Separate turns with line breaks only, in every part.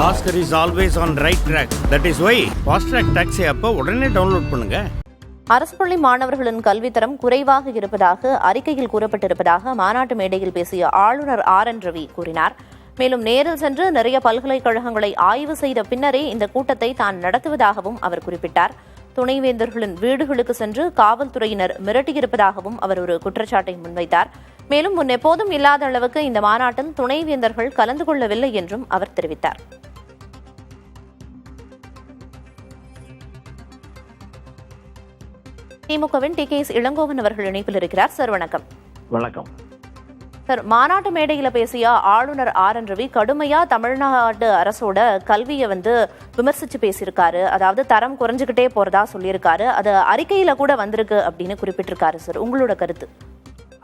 Bhaskar is always on right track. That is why Fast Track Taxi app உடனே download பண்ணுங்க.
அரசு பள்ளி மாணவர்களின் கல்வித்தரம் குறைவாக இருப்பதாக அறிக்கையில் கூறப்பட்டிருப்பதாக மாநாட்டு மேடையில் பேசிய ஆளுநர் RN ரவி கூறினார். மேலும் நேரில் சென்று நிறைய பல்கலைக்கழகங்களை ஆய்வு செய்த பின்னரே இந்த கூட்டத்தை தான் நடத்துவதாகவும் அவர் குறிப்பிட்டார். துணைவேந்தர்களின் வீடுகளுக்கு சென்று காவல்துறையினர் மிரட்டியிருப்பதாகவும் அவர் ஒரு குற்றச்சாட்டை முன்வைத்தார். மேலும் முன்னெப்போதும் இல்லாத அளவுக்கு இந்த மாநாட்டில் துணைவேந்தர்கள் கலந்து கொள்ளவில்லை என்றும் அவர் தெரிவித்தார். திமுகவின் TKS இளங்கோவன் அவர்கள் இணைப்பில் இருக்கிறார். சார் வணக்கம்.
வணக்கம்
சார், மாநாட்டு மேடையில பேசிய ஆளுநர் RN ரவி கடுமையா தமிழ்நாடு அரசோட கல்வியை விமர்சிச்சு பேசியிருக்காரு. அதாவது தரம் குறைஞ்சுக்கிட்டே போறதா சொல்லியிருக்காரு. அது அறிக்கையில கூட வந்திருக்கு அப்படின்னு குறிப்பிட்டிருக்காரு. சார், உங்களோட கருத்து?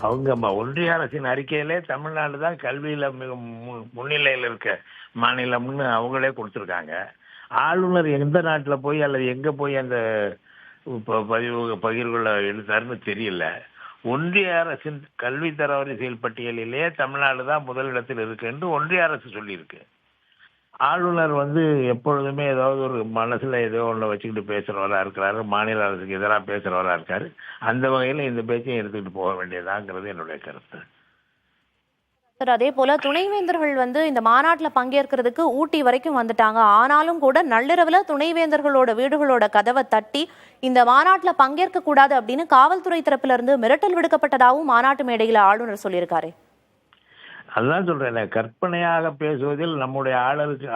அவங்க ஒன்றிய அரசின் அறிக்கையிலே தமிழ்நாடு தான் கல்வியில மிக முன்னிலையில் இருக்க மாநிலம்னு அவங்களே கொடுத்துருக்காங்க. ஆளுநர் எந்த நாட்டில் போய் அல்லது எங்க போய் அந்த பகிர்வுகளை எழுத்தாருன்னு தெரியல. ஒன்றிய அரசின் கல்வி தரவரிசையில் பட்டியலிலே தமிழ்நாடு தான் முதலிடத்தில் இருக்கு என்று ஒன்றிய அரசு சொல்லியிருக்கு. ஆளுநர் எப்பொழுதுமே ஏதாவது ஒரு மனசுல ஏதோ ஒன்று வச்சுக்கிட்டு பேசுறவரா இருக்கிறாரு, மாநில அரசுக்கு எதிராக பேசுறவரா இருக்காரு. அந்த வகையில் இந்த பேச்சையும் எடுத்துக்கிட்டு போக வேண்டியதாங்கிறது என்னுடைய கருத்து.
சார், அதே போல துணைவேந்தர்கள் இந்த மாநாட்டில் பங்கேற்கிறதுக்கு ஊட்டி வரைக்கும் வந்துட்டாங்க. ஆனாலும் கூட நள்ளிரவுல துணைவேந்தர்களோட வீடுகளோட கதவை தட்டி இந்த மாநாட்டில் பங்கேற்க கூடாது அப்படின்னு காவல்துறை தரப்பில இருந்து மிரட்டல் விடுக்கப்பட்டதாகவும் மாநாட்டு மேடையில ஆளுநர் சொல்லியிருக்காரு.
அதுதான் சொல்றேன், கற்பனையாக பேசுவதில் நம்முடைய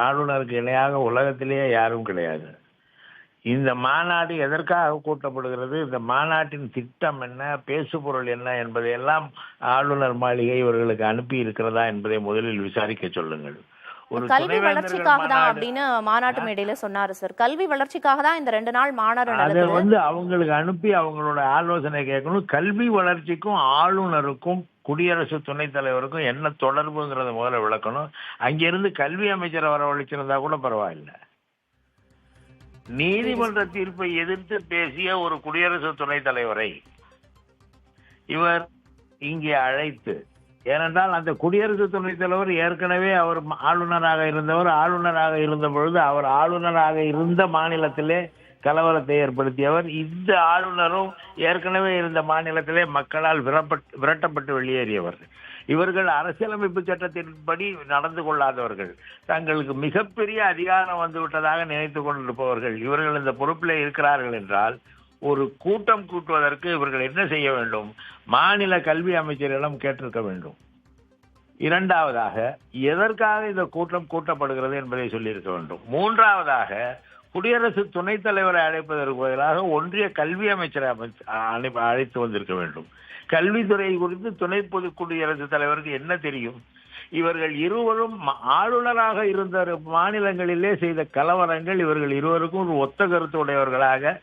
ஆளுநருக்கு இணையாக உலகத்திலேயே யாரும் கிடையாது. இந்த மாநாடு எதற்காக கூட்டப்படுகிறது, இந்த மாநாட்டின் திட்டம் என்ன, பேசுபொருள் என்ன என்பதையெல்லாம் ஆளுநர் மாளிகை இவர்களுக்கு அனுப்பி இருக்கிறதா என்பதை முதலில் விசாரிக்க சொல்லுங்கள்.
ஒரு கல்வி வளர்ச்சிக்காக தான் அப்படின்னு மாநாட்டு மேடையில சொன்னாரு. சார், கல்வி வளர்ச்சிக்காக தான் இந்த 2 நாள் மாநாடு
அதை அவங்களுக்கு அனுப்பி அவங்களோட ஆலோசனை கேட்கணும். கல்வி வளர்ச்சிக்கும் ஆளுநருக்கும் குடியரசு துணைத் தலைவருக்கும் என்ன தொடர்புங்கிறத முதல்ல விளக்கணும். அங்கிருந்து கல்வி அமைச்சரை வரவழைச்சிருந்தா கூட பரவாயில்லை. நீதிமன்ற தீர்ப்பை எதிர்த்து பேசிய ஒரு குடியரசு துணைத் தலைவரை இவர் இங்கே அழைத்து, ஏனென்றால் அந்த குடியரசு துணைத் தலைவர் ஏற்கனவே அவர் ஆளுநராக இருந்த பொழுது அவர் ஆளுநராக இருந்த மாநிலத்திலே கலவரத்தை ஏற்படுத்தியவர். இந்த ஆளுநரும் ஏற்கனவே இருந்த மாநிலத்திலே மக்களால் விரட்டப்பட்டு வெளியேறியவர். இவர்கள் அரசியலமைப்பு சட்டத்தின்படி நடந்து கொள்ளாதவர்கள், தங்களுக்கு மிகப்பெரிய அதிகாரம் வந்துவிட்டதாக நினைத்துக் கொண்டிருப்பவர்கள். இவர்கள் இந்த பொறுப்பில் இருக்கிறார்கள் என்றால் ஒரு கூட்டம் கூட்டுவதற்கு இவர்கள் என்ன செய்ய வேண்டும்? மாநில கல்வி அமைச்சரிடம் கேட்டிருக்க வேண்டும். இரண்டாவதாக, எதற்காக இந்த கூட்டம் கூட்டப்படுகிறது என்பதை சொல்லியிருக்க வேண்டும். மூன்றாவதாக, குடியரசு துணைத் தலைவரை அழைப்பதற்கு பதிலாக ஒன்றிய கல்வி அமைச்சரை அழைத்து வந்திருக்க வேண்டும். கல்வித்துறை குறித்து துணை பொது குடியரசுத் தலைவருக்கு என்ன தெரியும்? இவர்கள் இருவரும் ஆளுநராக இருந்த மாநிலங்களிலே செய்த கலவரங்கள் இவர்கள் இருவருக்கும் ஒரு ஒத்த கருத்து உடையவர்களாக,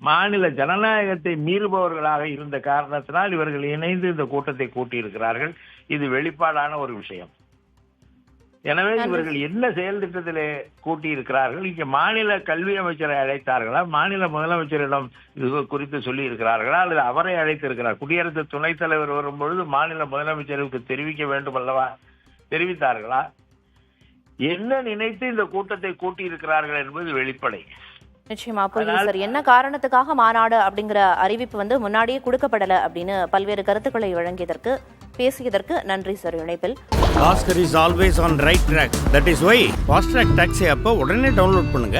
மாநில ஜனநாயகத்தை மீறுபவர்களாக இருந்த காரணத்தினால் இவர்கள் இணைந்து இந்த கூட்டத்தை கூட்டியிருக்கிறார்கள். இது வெளிப்பாடான ஒரு விஷயம். எனவே இவர்கள் என்ன செயல் திட்டத்திலே கூட்டியிருக்கிறார்கள்? இங்கே மாநில கல்வி அமைச்சரை அழைத்தார்களா, மாநில முதலமைச்சரிடம் இது குறித்து சொல்லி இருக்கிறார்களா, அல்லது அவரை அழைத்திருக்கிறார்? குடியரசு துணைத் தலைவர் வரும்பொழுது மாநில முதலமைச்சருக்கு தெரிவிக்க வேண்டும் அல்லவா? தெரிவித்தார்களா? என்ன நினைத்து இந்த கூட்டத்தை கூட்டியிருக்கிறார்கள் என்பது வெளிப்படை.
நிச்சயமா புரியுது சார். என்ன காரணத்துக்காக மாநாடு அப்படிங்கிற அறிவிப்பு முன்னாடியே கொடுக்கப்படல அப்படின்னு பல்வேறு கருத்துக்களை வழங்கியதற்கு பேசியதற்கு நன்றி சார். இணைப்பில்
Bhaskar is always on right track. That is why Fast Track Taxi app உடனே டவுன்லோட் பண்ணுங்க.